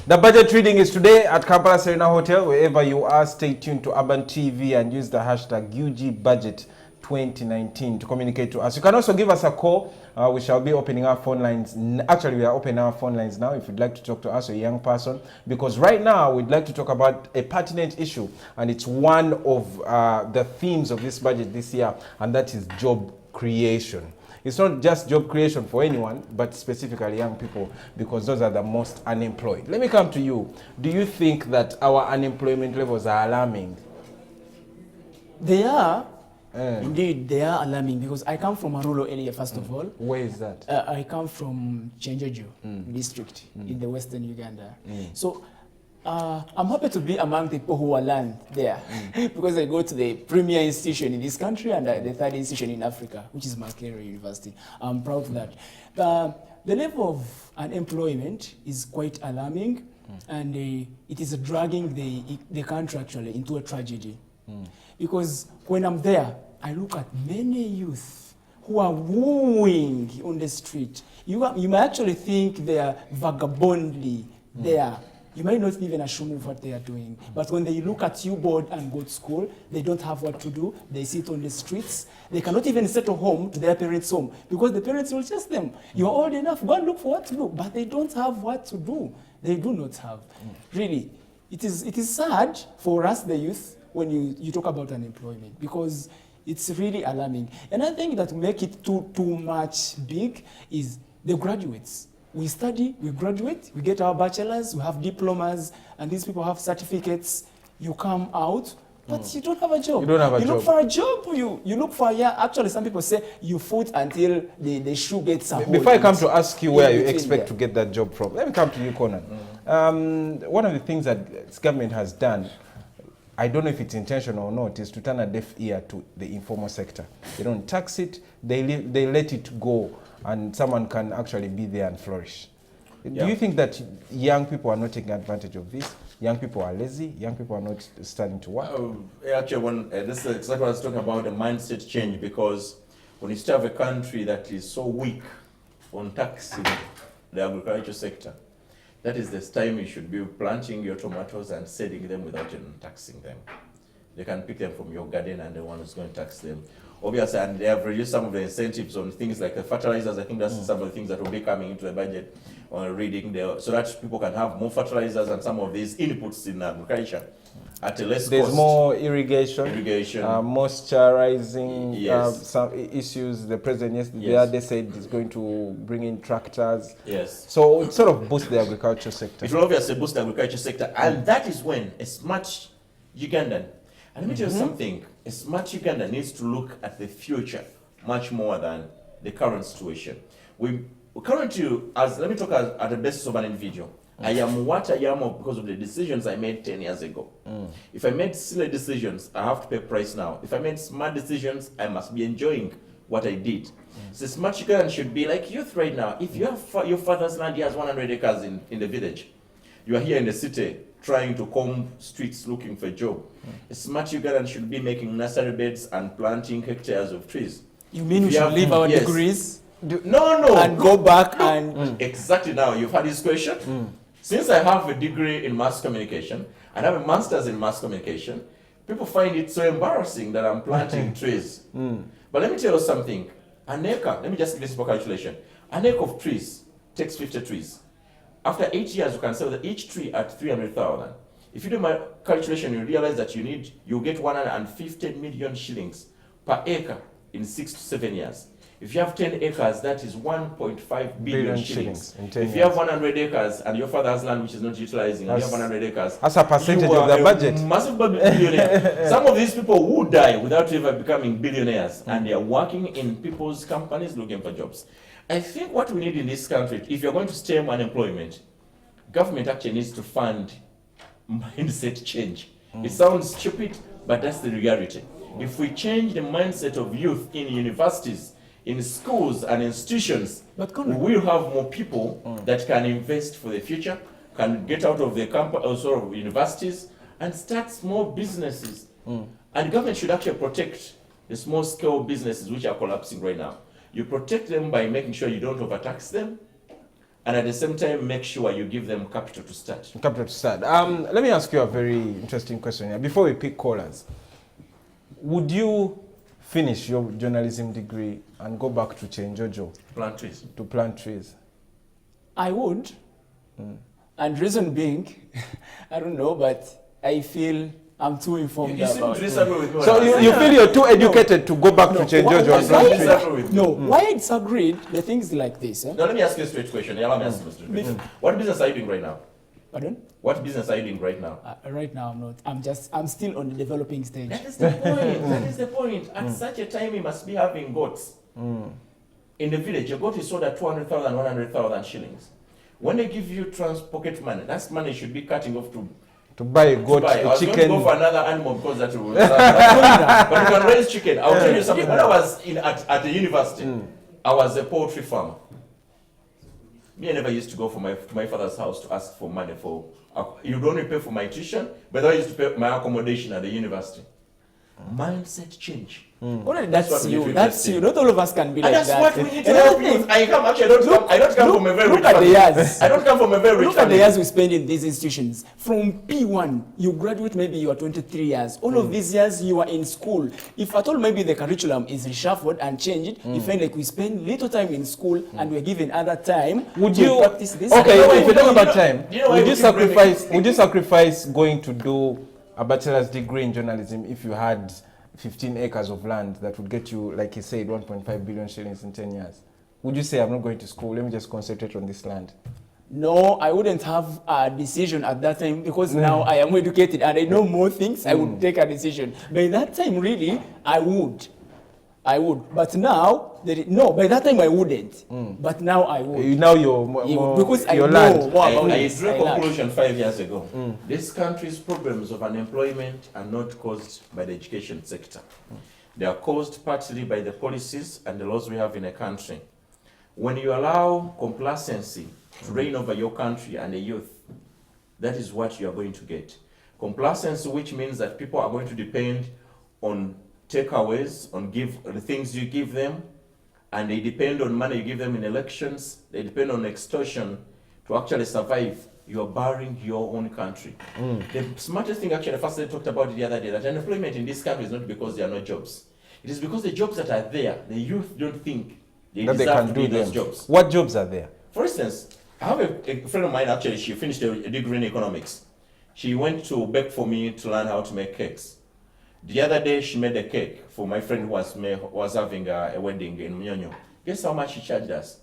The budget reading is today at Kampala Serena Hotel. Wherever you are, stay tuned to Urban TV and use the hashtag UGBudget 2019 to communicate to us. You can also give us a call. We shall be opening our phone lines. Actually, we are opening our phone lines now if you'd like to talk to us, a young person, because right now we'd like to talk about a pertinent issue, and it's one of the themes of this budget this year, and that is job creation. It's not just job creation for anyone, but specifically young people, because those are the most unemployed. Let me come to you. Do you think that our unemployment levels are alarming? They are. Indeed, they are alarming, because I come from a rural area, first of all. Where is that? I come from Chenjeju district in the western Uganda. So I'm happy to be among the people who are learned there because I go to the premier institution in this country and the third institution in Africa, which is Makerere University. I'm proud of that. The level of unemployment is quite alarming, and it is dragging the country actually into a tragedy. Because when I'm there, I look at many youth who are wooing on the street. You may actually think they are vagabondly there. You might not even assume of what they are doing. But when they look at you bored and go to school, they don't have what to do. They sit on the streets. They cannot even settle home to their parents' home because the parents will tell them, you're old enough, go and look for what to do. But they don't have what to do. They do not have. Really, it is sad for us, the youth, when you talk about unemployment, because it's really alarming. And I think that make it too much big is the graduates. We study, we graduate, we get our bachelors, we have diplomas, and these people have certificates. You come out, but you don't have a job. You don't have a job. You look for a job, you look for, actually some people say you foot until the shoe gets a hole. Before I come to ask you where you expect to get that job from, let me come to you, Conan. One of the things that this government has done, I don't know if it's intentional or not, is to turn a deaf ear to the informal sector. They don't tax it, they let it go, and someone can actually be there and flourish. Do you think that young people are not taking advantage of this? Young people are lazy? Young people are not starting to work? Actually, this is exactly what I was talking about, a mindset change, because when you still have a country that is so weak on taxing the agriculture sector, that is the time you should be planting your tomatoes and selling them without even taxing them. They can pick them from your garden and the one who's going to tax them. Obviously, and they have reduced some of the incentives on things like the fertilizers. I think that's some of the things that will be coming into the budget on reading there, so that people can have more fertilizers and some of these inputs in agriculture at a less cost. There's more irrigation, moisturizing, some issues. The president yesterday they said he's going to bring in tractors. Yes. So it sort of boost the agriculture sector. It will obviously boost the agriculture sector, and that is when a smart Ugandan, and let me tell you something, a smart Uganda needs to look at the future much more than the current situation. We currently, let me talk at the basis of an individual. I am what I am because of the decisions I made 10 years ago. If I made silly decisions, I have to pay price now. If I made smart decisions, I must be enjoying what I did. So smart Ugandan should be like youth right now. If you have your father's land, he has 100 acres in the village. You are here in the city trying to comb streets looking for a job. A smart Ugandan should be making nursery beds and planting hectares of trees. You mean we should leave our degrees? No. And go back and... Exactly now, you've had this question. Since I have a degree in mass communication and I have a master's in mass communication, people find it so embarrassing that I'm planting trees. But let me tell you something. An acre, let me just give this for calculation. An acre of trees takes 50 trees. After 8 years, you can sell each tree at 300,000. If you do my calculation, you realize that you get 150 million shillings per acre in 6 to 7 years. If you have 10 acres, that is 1.5 billion shillings. If you have 100 acres and your father has land which is not utilizing, and you have 100 acres, that's a percentage of the budget. Massive billionaire. Some of these people will die without ever becoming billionaires, and they are working in people's companies looking for jobs. I think what we need in this country, if you're going to stem unemployment, government actually needs to fund mindset change. It sounds stupid, but that's the reality. If we change the mindset of youth in universities, in schools and institutions, we will have more people that can invest for the future, can get out of the campus or universities and start small businesses. And government should actually protect the small scale businesses which are collapsing right now. You protect them by making sure you don't overtax them, and at the same time make sure you give them capital to start. Capital to start. Let me ask you a very interesting question here. Before we pick callers, would you finish your journalism degree and go back to Chenjojo Plant trees. to plant trees? I would. And reason being, I don't know, but I feel I'm too informed You seem about to disagree with me. So you feel you're too educated to go back to Chenjojo and plant trees? disagree with you. No, why I disagreed, the things like this. Now let me ask you a straight question. Allow me to ask you a straight question. What business are you doing right now? Pardon? What business are you doing right now? Right now I'm not. I'm still on the developing stage. That is the point. That is the point. At such a time, you must be having goats. In the village, a goat is sold at 200,000, 100,000 shillings. When they give you pocket money, that's money you should be cutting off To buy a goat, buy. I a was going to chicken. go for another animal because that will. But you can raise chicken. I'll tell you something. When I was at the university, I was a poultry farmer. Me, I never used to go to my father's house to ask for money for. You don't only pay for my tuition, but I used to pay my accommodation at the university. Mindset change. Well, That's what that's we you. need to That's invest in. you. Not all of us can be And like that's that. what we need to Another help thing, you. I come actually. I don't come from a very look rich at the family. years. I don't come from a very rich Look at the family. years we spend in these institutions. From P1, you graduate, maybe you are 23 years. All of these years you are in school. If at all maybe the curriculum is reshuffled and changed, you find like we spend little time in school and we're given other time Would to you practice this. Okay, know why if you're you talking know- about time, you know why would you would you bring sacrifice? Would you sacrifice going to do a bachelor's degree in journalism if you had 15 acres of land that would get you, like you said, 1.5 billion shillings in 10 years? Would you say, I'm not going to school, let me just concentrate on this land? No, I wouldn't have a decision at that time because now I am educated and I know more things. I would take a decision. By that time, really, I would. But now, by that time I wouldn't. But now I would. Now you're more, Because I your know land. more I about drew this. a I learned. conclusion 5 years ago. This country's problems of unemployment are not caused by the education sector. They are caused partly by the policies and the laws we have in a country. When you allow complacency to reign over your country and the youth, that is what you are going to get. Complacency, which means that people are going to depend on takeaways, on the things you give them, and they depend on money you give them in elections, they depend on extortion to actually survive. You're barring your own country. The smartest thing actually, first they talked about it the other day, that unemployment in this country is not because there are no jobs. It is because the jobs that are there, the youth don't think they That they deserve can to do be in those them. jobs. What jobs are there? For instance, I have a friend of mine actually, she finished a degree in economics. She went to beg for me to learn how to make cakes. The other day she made a cake for my friend who was having a wedding in Mnyonyo. Guess how much she charged us?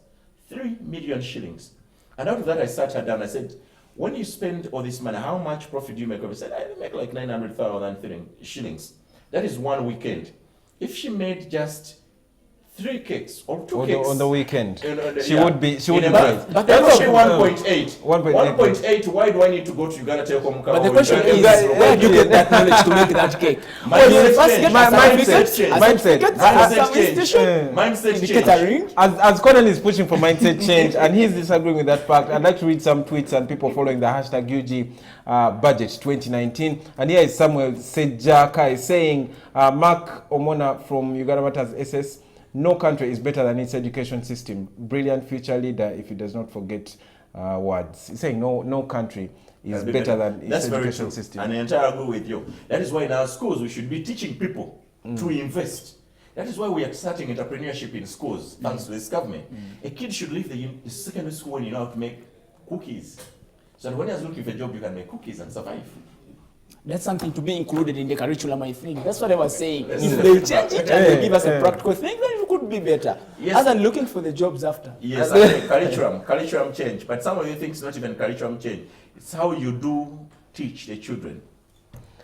3 million shillings. And out of that I sat her down, I said, when you spend all this money, how much profit do you make? She said, I make like 900,000 shillings. That is one weekend. If she made just 3 cakes or 2 cakes On the weekend, she yeah, would be in a great. month, But that the would be question- 1.8. 1.8. Why do I need to go to Uganda Telecom? But the question is, Exactly. where do you get that knowledge to make that cake? Mindset Well, you first change. get Mindset change. a Mindset. certificate Mindset from some change. institution Mindset in the change. catering. As Conan is pushing for mindset change and he's disagreeing with that fact, I'd like to read some tweets and people following the hashtag UG budget 2019. And here is Samuel Sejaka is saying, Mark Omona from Uganda Matters SS, no country is better than its education system. Brilliant future leader if he does not forget words. He's saying no country is better than its That's very education true. system. And I entirely agree with you. That is why in our schools we should be teaching people to invest. That is why we are starting entrepreneurship in schools, thanks to this government. A kid should leave the secondary school when you know how to make cookies. So that when you're looking for a job, you can make cookies and survive. That's something to be included in the curriculum, I think. That's what I was saying. If they change it and they give us a practical thing, then it could be better. Yes. Other than looking for the jobs after. Yes, I think curriculum change. But some of you think it's not even curriculum change. It's how you do teach the children.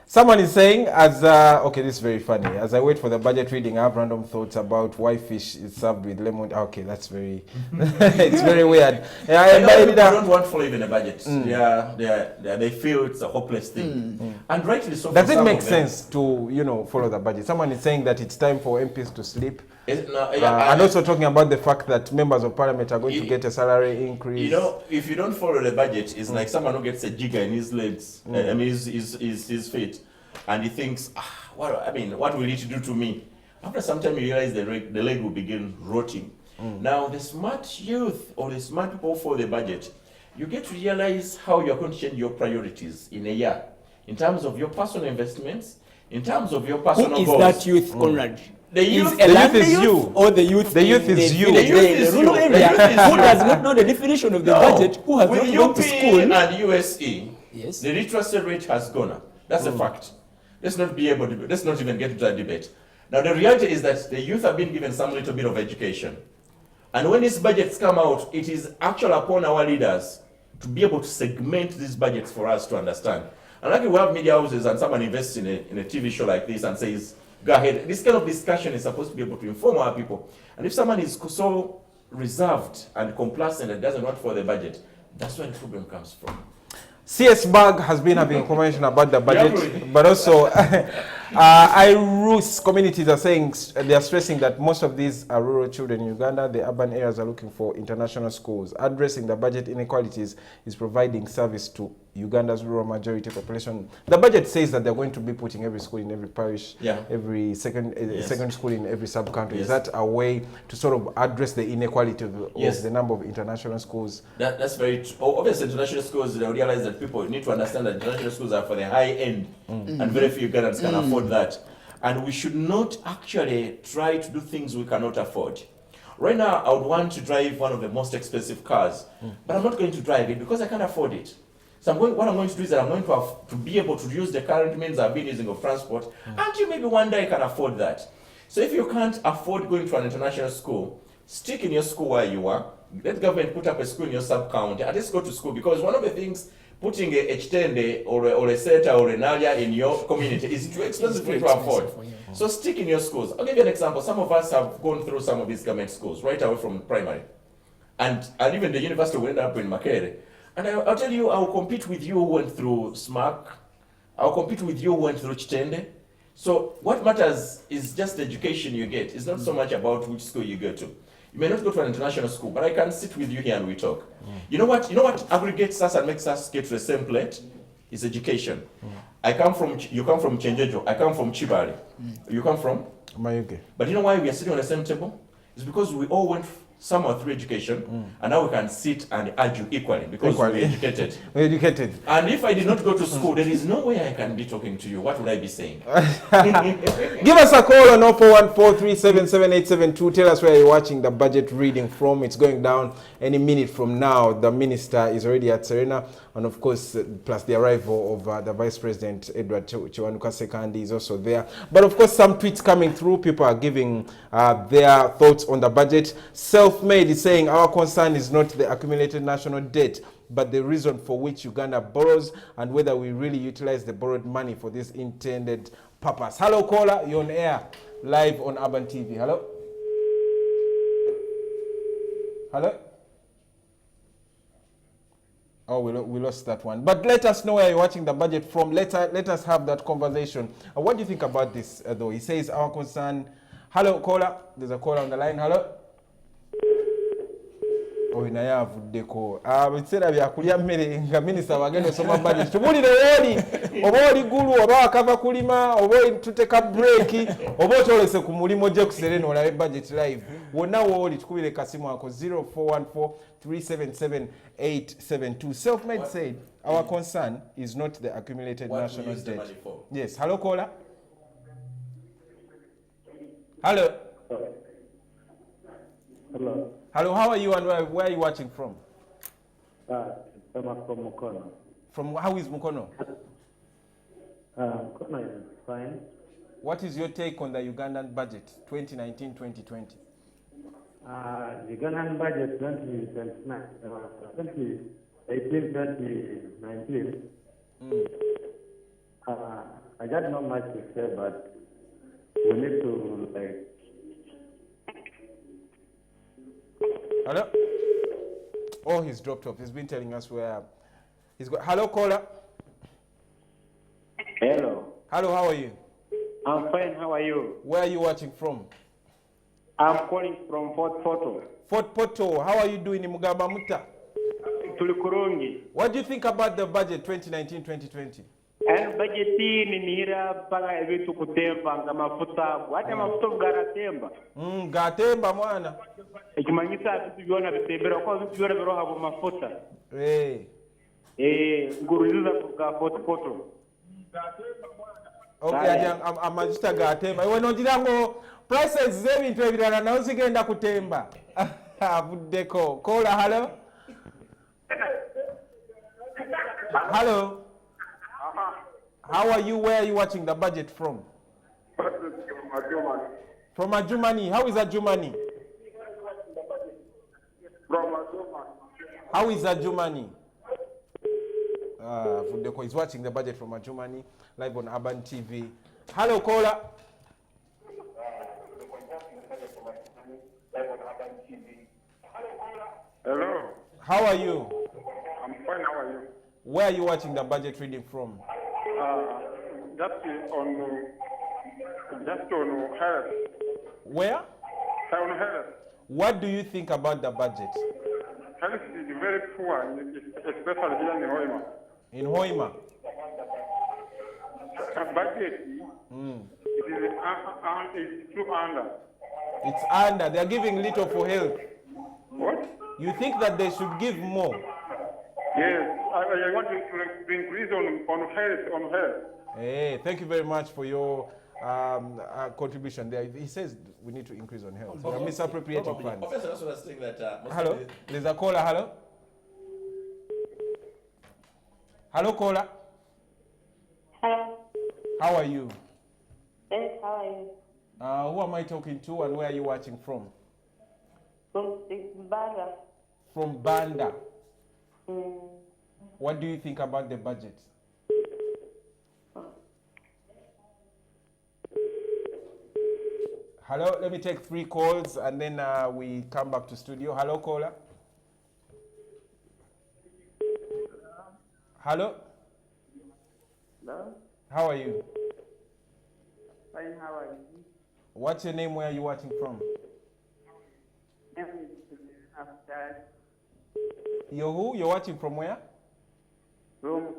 Someone is saying, okay, this is very funny. As I wait for the budget reading, I have random thoughts about why fish is served with lemon. Okay, that's very, it's very weird. I know people don't want to live in a budget. They feel it's a hopeless thing. And rightly so. Does it make sense to, follow the budget? Someone is saying that it's time for MPs to sleep. And also talking about the fact that members of parliament are going to get a salary increase. If you don't follow the budget, it's like someone who gets a jigger in his legs, his feet, and he thinks, what will it do to me? After some time, you realize the leg will begin rotting. Now, the smart youth or the smart people for the budget, you get to realize how you're going to change your priorities in a year in terms of your personal investments, in terms of your personal Who is goals. that youth, Conrad? The youth, a land is youth you. or the youth The youth in is the you. village, The youth is the rural you. area, The youth is who you. does not know the definition of the budget, who has with not gone to UP school. and USE, Yes. the literacy rate has gone up. That's a fact. Let's not even get into that debate. Now, the reality is that the youth have been given some little bit of education. And when these budgets come out, it is actually upon our leaders to be able to segment these budgets for us to understand. And like we have media houses and someone invests in a TV show like this and says, go ahead. This kind of discussion is supposed to be able to inform our people. And if someone is so reserved and complacent and doesn't want for the budget, that's where the problem comes from. CS Bag has been having information about the budget, Yeah, but also IRUS communities are saying, they are stressing that most of these are rural children in Uganda. The urban areas are looking for international schools. Addressing the budget inequalities is providing service to Uganda's rural majority population. The budget says that they're going to be putting every school in every parish, every second school in every sub-country. Is that a way to sort of address the inequality of the number of international schools? That's very true. Obviously, international schools, they realize that people need to understand that international schools are for the high end, and very few Ugandans can afford that. And we should not actually try to do things we cannot afford. Right now, I would want to drive one of the most expensive cars, but I'm not going to drive it because I can't afford it. So what I'm going to do is that I'm going to have to be able to use the current means I've been using of transport until maybe one day I can afford that. So if you can't afford going to an international school, stick in your school where you are. Let government put up a school in your sub-county. At least go to school, because one of the things, putting a H10 or a SETA or an ALIA in your community is too expensive for you to afford. So stick in your schools. I'll give you an example. Some of us have gone through some of these government schools right away from primary. And even the university will end up in Makere. And I'll tell you, I'll compete with you who went through SMAC. I'll compete with you who went through Chitende. So what matters is just the education you get. It's not so much about which school you go to. You may not go to an international school, but I can sit with you here and we talk. You know what aggregates us and makes us get to the same plate? Is education. You come from Chenjejo, I come from Chibali. You come from? Mayuge. But you know why we are sitting on the same table? It's because we all went somewhere through education, and now we can sit and argue equally because we're educated. We're educated. And if I did not go to school, there is no way I can be talking to you. What would I be saying? Give us a call on 0414377872. Tell us where you're watching the budget reading from. It's going down any minute from now. The minister is already at Serena, and of course, plus the arrival of the Vice President Edward Chiwanuka Sekandi is also there. But of course, some tweets coming through. People are giving their thoughts on the budget. Self-Made is saying our concern is not the accumulated national debt, but the reason for which Uganda borrows and whether we really utilize the borrowed money for this intended purpose. Hello, caller. You're on air, live on Urban TV. Hello? Hello? Oh, we lost that one. But let us know where you're watching the budget from. Let us have that conversation. What do you think about this, though? He says our concern. Hello, caller. There's a caller on the line. Hello? Naye avuddeko ebiseera byakulya mmere nga minisita wagenda osoma budget tubulire wooli oba oli gulu oba wakava kulima oba tuteka breaki oba otolese ku mulimu gye kuserena olabe budget live wonna wooli tukubire kasimu ako 0414377872. Self-Made said our concern is not the accumulated national debt. Yes. Hello, caller. Hello. Hello. Hello, how are you and where are you watching from? I'm from Mukono. From how is Mukono? Mukono is fine. What is your take on the Ugandan budget 2019-2020? Ugandan budget 2018-2019. I got not much to say, but we need to Hello? Oh, he's dropped off. He's been telling us where he's got. Hello, caller. Hello. Hello, how are you? I'm fine. How are you? Where are you watching from? I'm calling from Fort Portal. Fort Portal. How are you doing in Mugamba Mutta? Tulikurungi. What do you think about the budget 2019-2020? And budgetini nihira paka ebitu kutemba nga mafuta ago. Hata mafuta garatemba. Gatemba mwana. Ekimanyisa bitu byona bitembera kwa bitu byona biroha mu mafuta. Nguruziza kuka foto. Okay, amajita gatemba. Iwe nongirango prices z'ebintu ebirala nazo zigenda kutemba. Avuddeko. Kola, hello? Hello? How are you? Where are you watching the budget from? From Ajumani. How is Ajumani? How is Ajumani? Fundeko is watching the budget from Ajumani live on Urban TV. Hello, caller. Hello. How are you? I'm fine. How are you? Where are you watching the budget reading from? Just on health. Where? On health. What do you think about the budget? Health is very poor, especially here in Hoima. In Hoima? Budget is too under. It's under. They are giving little for health. What? You think that they should give more? Yes, I want to increase on health. Hey, thank you very much for your contribution there. He says we need to increase on health. We are misappropriating funds. Professor, that's what I was saying that. Hello? There's a caller. Hello? Hello, caller. Hello. How are you? Yes, how are you? Who am I talking to and where are you watching from? From Banda. From Banda. What do you think about the budget? Hello, let me take 3 calls and then we come back to studio. Hello, caller. Hello? Hello? How are you? Fine, how are you? What's your name? Where are you watching from? After You're who? You're watching from where? Rome,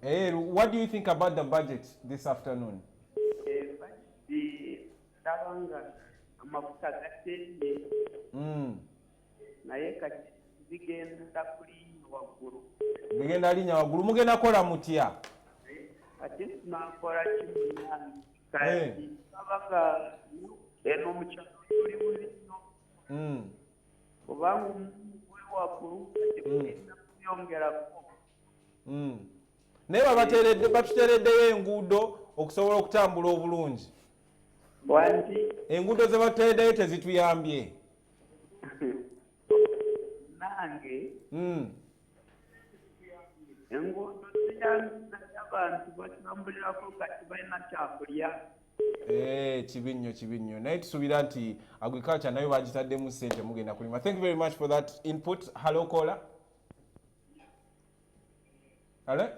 Hey, what do you think about the budget this afternoon? the Tabanga, amafuta gatende naye kati zigenda kuli waggulu. Bigenda linya waggulu mugenda kola mutya? Ate tunakola kimunya kati abaka eno mukyalo tuli bulino kubanga omugwe waggulu kati kugenda kuyongerako. Naye batutereddeyo enguudo okusobola okutambula obulungi. Wanti Enguudo ze batutereddeyo tezituyambye. nange enguudo ziyambisa abantu batambulirako kati balina kyakulya. Kibi nnyo. Naye tusuubira nti agriculture nayo bagitaddemu ssente mugenda kulima. Thank you very much for that input. Hello, caller. Hello?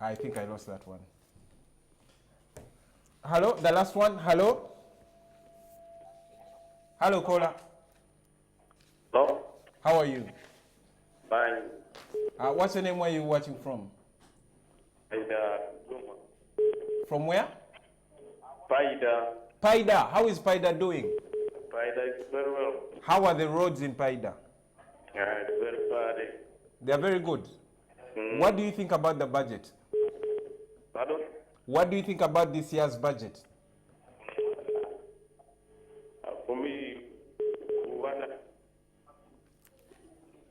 I think I lost that one. Hello, the last one. Hello? Hello, caller. Hello? How are you? Fine. What's your name? Where are you watching from? From where? Paida. Paida. How is Paida doing? Paida is very well. How are the roads in Paida? It's very bad. They are very good. What do you think about the budget? Pardon? What do you think about this year's budget? For me,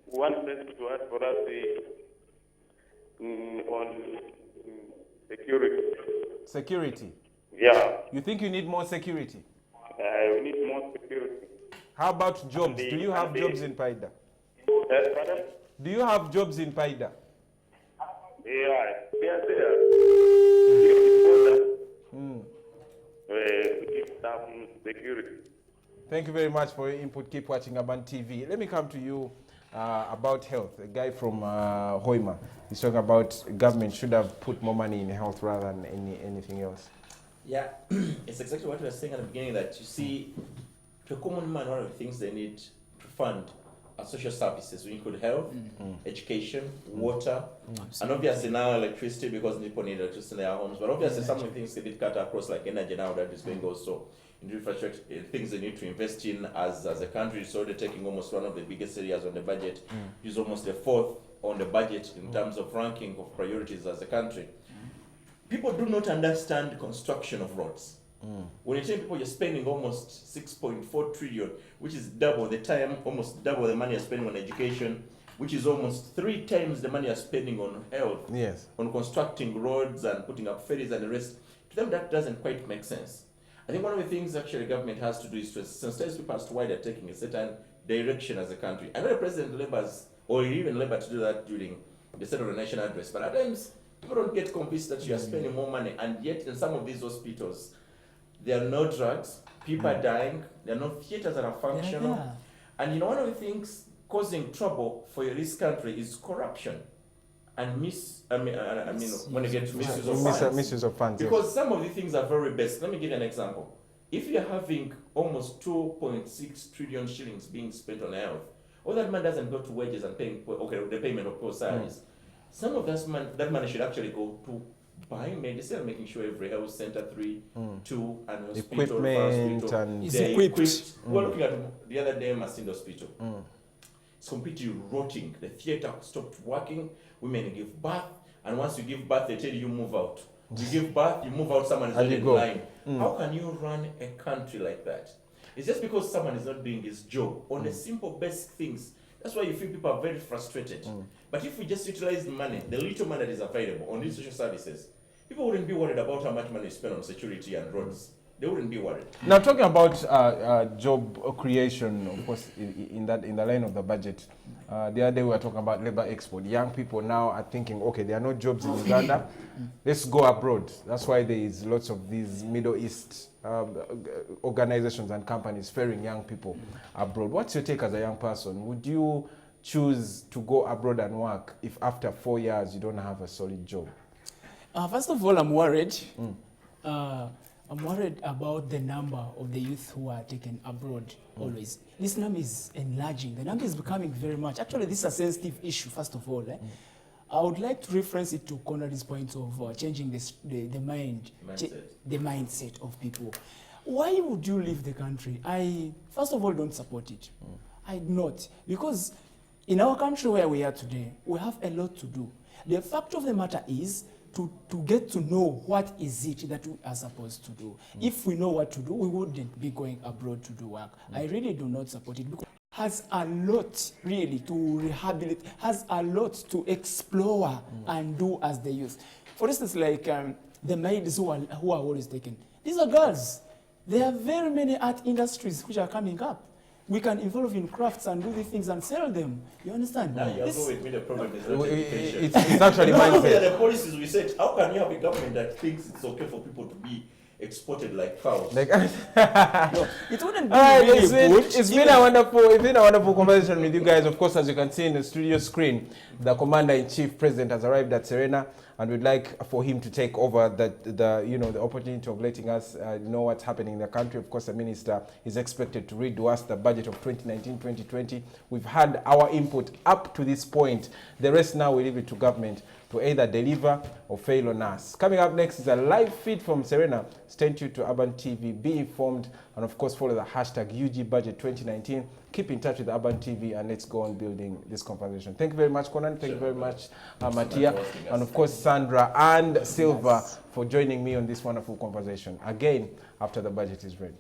one place to ask for us on security. Security. Yeah. You think you need more security? We need more security. How about jobs? Do you have jobs in Paida? Pardon? Do you have jobs in Paida? Yeah, they are there. Give some security. Thank you very much for your input. Keep watching Urban TV. Let me come to you about health. A guy from Hoima is talking about government should have put more money in health rather than anything else. Yeah, it's exactly what we were saying at the beginning, that you see, to a common man, one of the things they need to fund social services. We include health, education, water, and obviously now electricity, because people need electricity in their homes. But obviously some of the things can be cut across, like energy now that is going also into infrastructure, things they need to invest in as a country. It's already taking almost one of the biggest areas on the budget. It's almost the fourth on the budget in terms of ranking of priorities as a country. People do not understand construction of roads. When you tell people you're spending almost 6.4 trillion, which is double the time, almost double the money you're spending on education, which is almost 3 times the money you're spending on health, Yes. on constructing roads and putting up ferries and the rest, to them that doesn't quite make sense. I think one of the things actually government has to do is to sensitize people as to why they're taking a certain direction as a country. I know the president labors, or even labored to do that during the State of the Nation address, but at times people don't get convinced that you are spending more money, and yet in some of these hospitals, there are no drugs, people are dying, there are no theaters that are functional. And one of the things causing trouble for this country is corruption and when you get to misuse of funds. Misuse of funds. Because some of the things are very basic. Let me give you an example. If you're having almost 2.6 trillion shillings being spent on health, all that money doesn't go to wages and paying, the payment of poor salaries. Some of that money should actually go to buying medicine, making sure every health center, 3, 2, and hospital, equipment, and Is they're equipped. We're looking at the other day, Masinde Hospital. It's completely rotting. The theater stopped working. Women give birth, and once you give birth, they tell you move out. You give birth, you move out. Someone is already in line. How can you run a country like that? It's just because someone is not doing his job on the simple basic things. That's why you feel people are very frustrated. But if we just utilize the money, the little money that is available on these social services, people wouldn't be worried about how much money is spent on security and roads. They wouldn't be worried. Now, talking about job creation, of course, in the line of the budget, the other day we were talking about labor export. Young people now are thinking, okay, there are no jobs in Uganda, let's go abroad. That's why there is lots of these Middle East organizations and companies ferrying young people abroad. What's your take as a young person? Would you choose to go abroad and work if after 4 years you don't have a solid job? First of all, I'm worried. I'm worried about the number of the youth who are taken abroad always. This number is enlarging. The number is becoming very much. Actually, this is a sensitive issue, first of all. I would like to reference it to Conrad's point of changing the mindset of people. Why would you leave the country? I, first of all, don't support it. I do not. Because in our country where we are today, we have a lot to do. The fact of the matter is, to get to know what is it that we are supposed to do. If we know what to do, we wouldn't be going abroad to do work. I really do not support it because it has a lot really to rehabilitate, has a lot to explore and do as the youth. For instance, like the maids who are always taken. These are girls. There are very many art industries which are coming up. We can involve in crafts and do these things and sell them. You understand? Now, you agree with me, the problem is not education. It's actually mindset. The policies we set, how can you have a government that thinks it's okay for people to be exported like cows? Like, No, it wouldn't be really good. It's been a wonderful conversation with you guys. Of course, as you can see in the studio screen, the Commander-in-Chief President has arrived at Serena, and we'd like for him to take over the opportunity of letting us know what's happening in the country. Of course, the minister is expected to read to us the budget of 2019-2020. We've had our input up to this point. The rest now we leave it to government to either deliver or fail on us. Coming up next is a live feed from Serena. Stay tuned to Urban TV, be informed, and of course follow the hashtag UG Budget 2019. Keep in touch with Urban TV, and let's go on building this conversation. Thank you very much, Conan. Thank you very much, Matia, and of course Sandra and Silva for joining me on this wonderful conversation. Again, after the budget is ready.